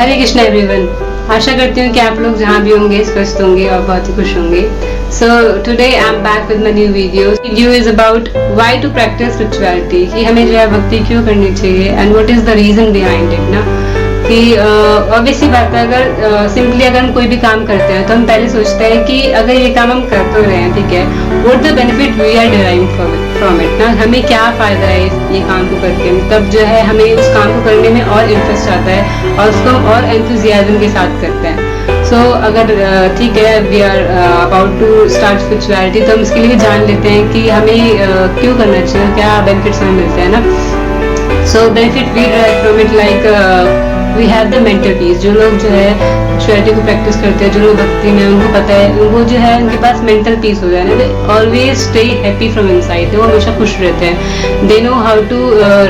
हरे Krishna everyone. आशा करती हूँ कि आप लोग जहाँ भी होंगे स्वस्थ होंगे और बहुत ही खुश होंगे। So today I'm back with my new video. Video is about why to practice spirituality, कि हमें जो है भक्ति क्यों करनी चाहिए and what is the reason behind it ना। कि ऑब्वियसली बात है, अगर सिंपली अगर हम कोई भी काम करते हैं तो हम पहले सोचते हैं कि अगर ये काम हम कर तो रहे हैं, ठीक है, what the benefit we are deriving from it ना, हमें क्या फायदा है ये काम को करके। तब जो है हमें उस काम को करने में और इंटरेस्ट आता है और उसको हम और एंथुजियाज्म के साथ करते हैं। सो अगर ठीक है we are about to start spirituality, तो हम इसके लिए जान लेते हैं कि हमें क्यों करना चाहिए, क्या बेनिफिट्स हमें मिलते हैं ना। So benefit we derive from it like we have the mental peace. जो लोग जो है स्पिरिचुअलिटी को प्रैक्टिस करते हैं, जो लोग भक्ति में, उनको पता है, उनको जो है उनके पास मेंटल पीस हो जाए ना, they always stay happy from inside, वो हमेशा खुश रहते हैं। They know how to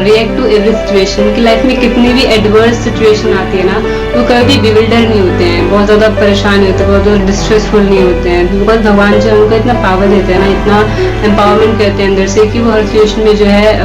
react to every situation. की लाइफ में कितनी भी एडवर्स सिचुएशन आती है ना, वो कभी भी बिविल्डर नहीं होते हैं, बहुत ज़्यादा परेशान नहीं होते, बहुत ज़्यादा डिस्ट्रेसफुल नहीं होते हैं, बिकॉज भगवान जो है उनको इतना पावर देते हैं ना, इतना एम्पावरमेंट करते हैं अंदर से कि वो हर सिचुएशन में जो है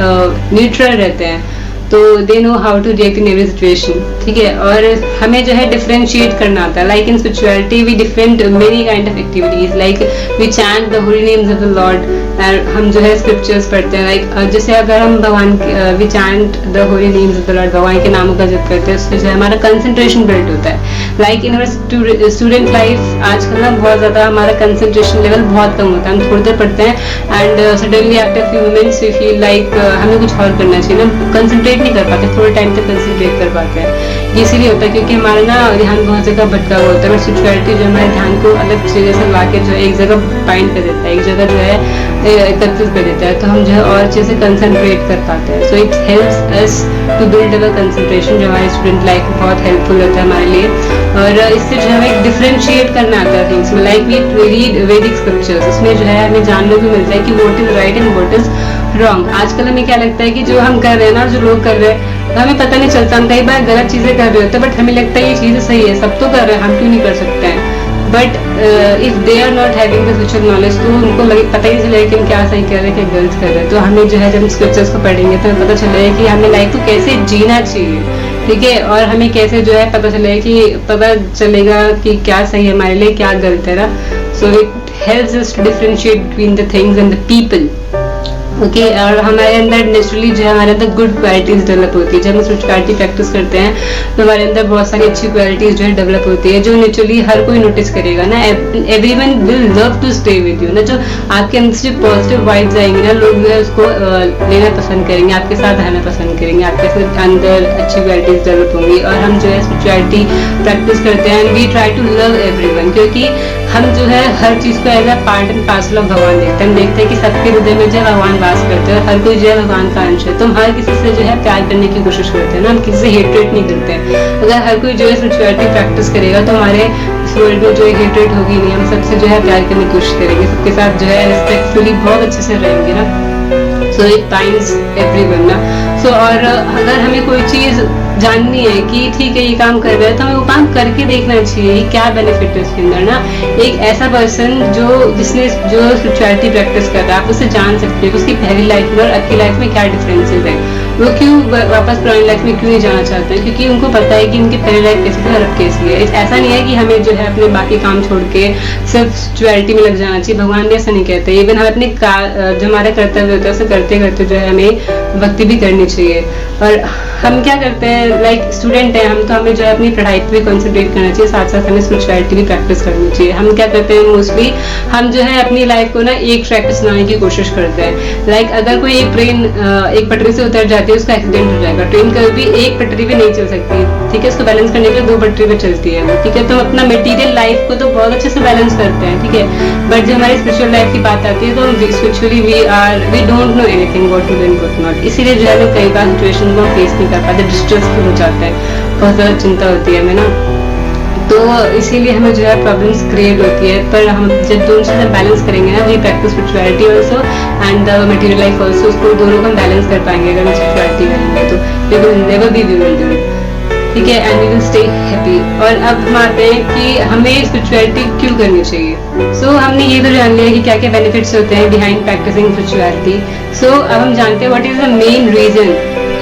न्यूट्रल रहते हैं। तो they know how to react in every situation, ठीक है। और हमें जो है डिफरेंशिएट करना आता है। Like in spirituality we different many kind of activities, like we chant the holy names of the lord. हम जो है स्क्रिप्चर्स पढ़ते हैं, लाइक जैसे अगर हम भगवान we chant the holy names of the lord, भगवान के नामों का जप करते हैं, उससे जो है हमारा कंसंट्रेशन बिल्ड होता है। लाइक इन अवर स्टूडेंट लाइफ आजकल ना बहुत ज़्यादा हमारा कंसंट्रेशन लेवल बहुत कम होता है, हम थोड़ी देर पढ़ते हैं and suddenly after few moments we feel like हमें कुछ और करना चाहिए ना, कंसंट्रेट नहीं कर पाते, थोड़े टाइम तक कंसंट्रेट कर पाते हैं। ये इसीलिए होता है क्योंकि हमारा ना ध्यान बहुत जगह भटका हुआ होता है। स्पिरिचुअलिटी जो हमारे ध्यान को अलग जगह से ला के जो है एक जगह बाइंड कर देता है, एक जगह जो है एकत्रित कर देता है, तो हम जो है और अच्छे से कंसंट्रेट कर पाते हैं। So it helps us to build our concentration, जो हमारे स्टूडेंट लाइफ में बहुत हेल्पफुल होता है हमारे लिए। और इससे जो हमें डिफरेंशिएट करना आता है थिंग्स में, लाइक वी रीड वैदिक स्क्रिप्चर्स, उसमें जो है हमें जानने को मिलता है कि what is right and what is wrong. आजकल हमें क्या लगता है कि जो हम कर रहे हैं ना, जो लोग कर रहे हैं, तो हमें पता नहीं चलता, हम कई बार गलत चीजें कर रहे होते हैं, बट हमें लगता है ये चीजें सही है, सब तो कर रहे हैं, हम क्यों नहीं कर सकते हैं। But if they are not having the spiritual knowledge, तो उनको पता ही नहीं चलेगा कि हम क्या सही कर रहे हैं, क्या गलत कर रहे हैं। तो हमें जो है जब स्क्रिप्चर्स को पढ़ेंगे तो हमें पता चलेगा कि हमें लाइफ को कैसे जीना चाहिए, ठीक है, और हमें कैसे जो है पता चलेगा कि क्या सही है हमारे लिए, क्या गलत है ना। So it helps us to differentiate between the things and the people, okay. और हमारे अंदर नेचुरली जो है हमारे अंदर गुड क्वालिटीज डेवलप होती है। जब हम स्पिरिचुअलिटी प्रैक्टिस करते हैं तो हमारे अंदर बहुत सारी अच्छी क्वालिटीज जो है डेवलप होती है, जो नेचुरली हर कोई नोटिस करेगा ना। Everyone will love to stay with you ना, जो आपके अंदर से पॉजिटिव वाइब्स आएंगी ना, लोग जो है उसको लेना पसंद करेंगे, आपके साथ रहना पसंद करेंगे, आपके अंदर अच्छी क्वालिटीज डेवलप होंगी। और हम जो है स्पिरिचुअलिटी प्रैक्टिस करते हैं and we try to love everyone, क्योंकि हम जो है हर चीज को as a part and parcel of भगवान देखते हैं। हम देखते हैं कि सबके हृदय में जो है भगवान वास करते हैं, हर कोई जो है भगवान का अंश है। तो हम हर किसी से जो है प्यार करने की कोशिश करते हैं ना, हम किसी से हेट्रेट नहीं करते हैं। अगर हर कोई जो है स्पिरिचुअलिटी प्रैक्टिस करेगा तो हमारे इस वर्ल्ड में जो है हेट्रेट होगी नहीं, हम सबसे जो है प्यार करने की कोशिश करेंगे, सबके साथ जो है रिस्पेक्टफुली बहुत अच्छे से रहेंगे ना। सो इट बाइंड्स एवरीवन ना। सो और अगर हमें कोई चीज जाननी है कि ठीक है ये काम कर रहा है, तो हमें वो काम करके देखना चाहिए क्या बेनिफिट है उसके अंदर ना। एक ऐसा पर्सन जिसने जो स्पिरिचुअलिटी प्रैक्टिस कर रहा है, आप उसे जान सकते हैं उसकी पहली लाइफ में और आपकी लाइफ में क्या डिफरेंसेस है, वो क्यों वापस पुरानी लाइफ में क्यों नहीं जाना चाहते हैं, क्योंकि उनको पता है कि उनकी पहली लाइफ कैसी थी और अब कैसी है। ऐसा नहीं है कि हमें जो है अपने बाकी काम छोड़ के सिर्फ स्पिरिचुअलिटी में लग जाना चाहिए, भगवान भी ऐसा नहीं कहते। इवन हम अपने जो हमारा कर्तव्य होता है उसे करते करते जो है हमें भक्ति भी करनी चाहिए। और हम क्या करते हैं, लाइक स्टूडेंट है हम, तो हमें जो है अपनी पढ़ाई पे भी कंसंट्रेट करना चाहिए, साथ साथ हमें स्पिरिचुअलिटी भी प्रैक्टिस करनी चाहिए। हम क्या करते हैं मोस्टली, हम जो है अपनी लाइफ को ना एक ट्रैक पे चलाने की कोशिश करते हैं। लाइक अगर कोई एक ट्रेन एक पटरी से उतर जाती है, उसका एक्सीडेंट हो जाएगा। ट्रेन कभी एक पटरी पे नहीं चल सकती, ठीक है, उसको बैलेंस करने के लिए दो पटरी पे चलती है, ठीक है। तो अपना मटेरियल लाइफ को तो बहुत अच्छे से बैलेंस करते हैं, ठीक है, बट जब हमारी स्पिरिचुअल लाइफ की बात आती है तो spiritually we don't know anything what to do and what not. इसीलिए जो है कई बार सिचुएशन को फेस नहीं कर पाते, डिस्ट्रेसफुल हो जाता है, बहुत ज़्यादा चिंता होती है हमें ना। तो इसीलिए हमें जो है प्रॉब्लम्स क्रिएट होती है। पर हम जब दोनों चीज़ें बैलेंस करेंगे ना, we practice spirituality also and the material life also, उसको दोनों को हम बैलेंस कर पाएंगे अगर हम स्पिरिचुअलिटी करेंगे तो। We will never be we will do it, ठीक है, and we will stay happy. और अब हम आते हैं कि हमें स्पिरिचुअलिटी क्यों करनी चाहिए। सो हमने ये तो जान लिया कि क्या क्या बेनिफिट्स होते हैं बिहाइंड प्रैक्टिसिंग स्पिरिचुअलिटी। सो अब हम जानते हैं what is the main reason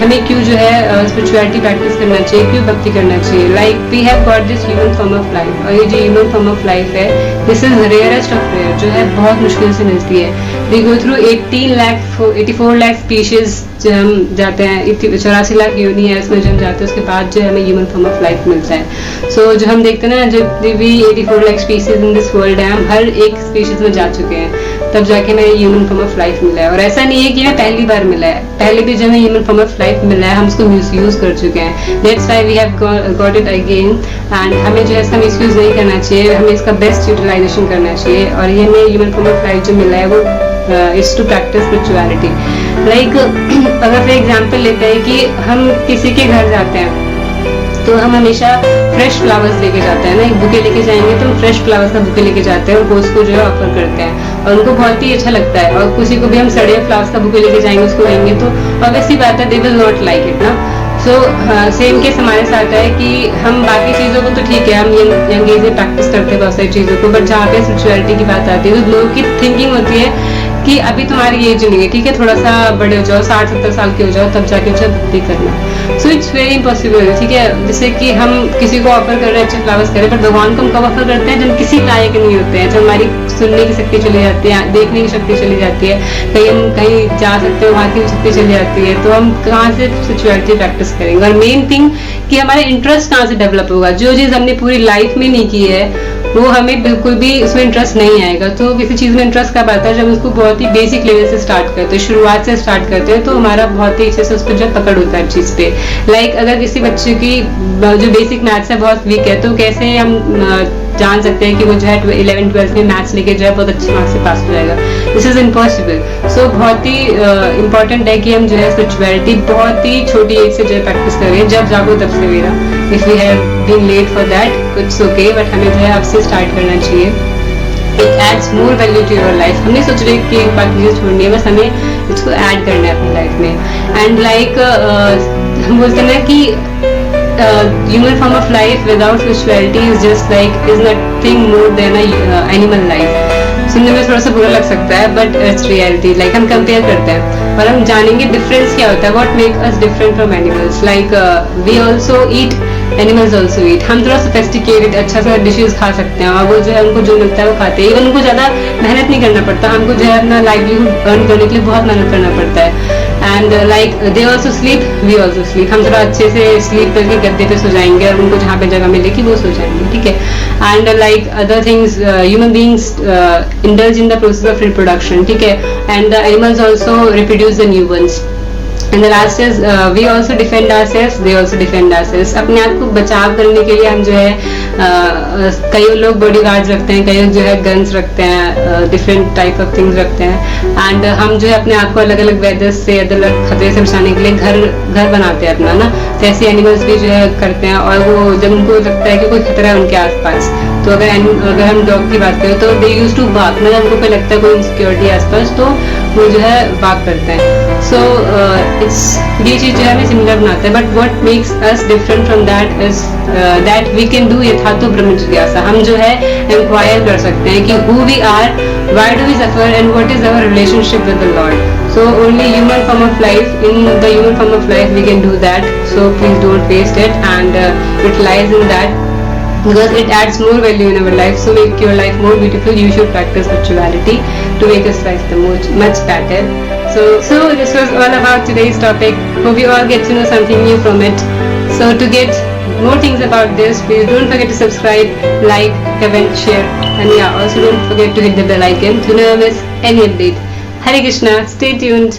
हमें क्यों जो है स्पिरिचुअलिटी प्रैक्टिस करना चाहिए, क्यों भक्ति करना चाहिए। Like we have got this human form of life, और ये जो ह्यूमन फॉर्म ऑफ लाइफ है this is rarest of rare, जो है बहुत मुश्किल से मिलती है। We go through 84 lakh species जो हम जाते हैं, 84 लाख योनि है उसमें जो हम जाते हैं, उसके बाद जो हमें ह्यूमन फॉर्म ऑफ लाइफ मिलता है। सो जो हम देखते हैं ना, जो भी 84 lakh species in this world है, हम हर एक स्पीशीज में जा चुके हैं, तब जाके हमें ह्यूमन फॉर्म ऑफ लाइफ मिला है। और ऐसा नहीं है कि हमें पहली बार मिला है, पहले भी जब हमें ह्यूमन फॉर्म ऑफ लाइफ मिला है हम उसको मिसयूज कर चुके हैं। That's why we have got it again, and हमें जो है इसका मिसयूज नहीं करना चाहिए, हमें इसका बेस्ट यूटिलाइजेशन करना चाहिए। और ये हमें ह्यूमन फॉर्म ऑफ लाइफ जो मिला है वो is to practice spirituality. Like अगर फॉर एग्जाम्पल लेते हैं कि हम किसी के घर जाते हैं तो हम हमेशा फ्रेश फ्लावर्स लेके जाते हैं ना, एक बुके लेके जाएंगे तो हम फ्रेश फ्लावर्स का बुके लेके जाते हैं और वो उसको जो है ऑफर करते हैं और उनको बहुत ही अच्छा लगता है। और किसी को भी हम सड़े फ्लावर्स का बुके लेके जाएंगे उसको देंगे तो ऑब्वियसली बात है they will not like it ना। सो सेम केस हमारे साथ है कि हम बाकी चीज़ों को तो ठीक है, हम यंग एज में प्रैक्टिस करते हैं बहुत सारी चीज़ों को, बट जहाँ पे स्पिरिचुअलिटी की बात आती है तो लोगों की थिंकिंग होती है कि अभी तुम्हारी एज नहीं है, ठीक है, थोड़ा सा बड़े हो जाओ, 60-70 साल के हो जाओ, तब जाके उसे भक्ति करना। सो इट्स वेरी इम्पॉसिबल, ठीक है। जैसे कि हम किसी को ऑफर कर रहे हैं अच्छे फ्लावर्स करें, पर भगवान को हम कब ऑफर करते हैं जब किसी लायक नहीं होते हैं, जब हमारी सुनने की शक्ति चली जाती है, देखने की शक्ति चली जाती है, कहीं हम कहीं जा सकते हैं वहाँ की शक्ति चली जाती है, तो हम कहाँ से स्पिरिचुअलिटी प्रैक्टिस करेंगे। और मेन थिंग कि हमारा इंटरेस्ट कहाँ से डेवलप होगा। जो चीज़ हमने पूरी लाइफ में नहीं की है वो हमें बिल्कुल भी उसमें इंटरेस्ट नहीं आएगा। तो किसी चीज़ में इंटरेस्ट कब आता है जब उसको बहुत ही बेसिक लेवल से स्टार्ट करते हैं, शुरुआत से स्टार्ट करते हैं, तो हमारा बहुत ही अच्छे से उस पर जो पकड़ होता है चीज़ पे। लाइक अगर किसी बच्चे की जो बेसिक मैथ्स है बहुत वीक है तो कैसे हम जान सकते हैं कि वो जो है 11-12 में मैथ्स लेके जो है बहुत अच्छे मार्क्स से पास हो जाएगा। This is impossible. सो बहुत ही इंपॉर्टेंट है कि हम जो है स्पिरिचुअलिटी बहुत ही छोटी एज से जो है प्रैक्टिस करें, जब जागो तब सवेरा। If we have been late for that it's okay, but हमें जो है अब से स्टार्ट करना चाहिए। It adds more value to your life. हम नहीं सोच रहे कि बाकी चीज़ छोड़नी है, बस हमें इसको ऐड करना है अपनी लाइफ में। एंड लाइक हम बोलते हैं ना कि human form of life without spirituality is just like is nothing more than a animal life। सुनने में थोड़ा सा बुरा लग सकता है बट इट्स रियलिटी। लाइक हम कंपेयर करते हैं और हम जानेंगे डिफरेंस क्या होता है, what make us different from animals. Like we also eat, animals also eat. हम थोड़ा सोफिस्टिकेटेड अच्छा सा डिशेज खा सकते हैं और वो जो है उनको जो मिलता है वो खाते हैं। इवन उनको ज़्यादा मेहनत नहीं करना पड़ता, हमको जो है अपना लाइवलीहुड अर्न करने के लिए बहुत मेहनत करना पड़ता है। And like they also sleep, we also sleep. हम थोड़ा अच्छे से स्लीप करके गद्दे पे सो जाएंगे और उनको जहाँ पे जगह मिलेगी वो सो जाएंगे, ठीक है। And like other things, human beings indulge in the process of reproduction, ठीक है, and the animals also reproduce the new ones। And the last is we also defend ourselves, they also defend ourselves। अपने आप को बचाव करने के लिए हम जो है कई लोग बॉडी गार्ड्स रखते हैं, कई लोग जो है गन्स रखते हैं, डिफरेंट टाइप ऑफ थिंग्स रखते हैं। एंड हम जो है अपने आप को अलग अलग वेदर से, अलग अलग खतरे से बचाने के लिए घर बनाते हैं अपना ना। तो ऐसे एनिमल्स भी जो है करते हैं और वो जब उनको लगता है कि कोई खतरा है उनके आसपास, तो अगर हम डॉग की बात करें तो दे यूज टू बार्क, मतलब उनको कोई लगता है कोई इनसिक्योरिटी आसपास तो वो जो है बार्क करते हैं। सो इट्स ये चीज़ जो है हमें सिमिलर बनाता है। But what makes us different from that is that we can do यथातो ब्रह्म जिज्ञासा। हम जो है इंक्वायर कर सकते हैं कि who we are, why do we suffer and what is our relationship with the lord. So only human form of life, in the human form of life we can do that, so please don't waste it and utilize in that because it adds more value in our life. So make your life more beautiful. You should practice spirituality to make us life the much better. So this was all about today's topic. Hope you all get to know something new from it. So to get more things about this, please don't forget to subscribe, like, comment, share, and yeah, also don't forget to hit the bell icon to never miss any update. Hare Krishna, stay tuned.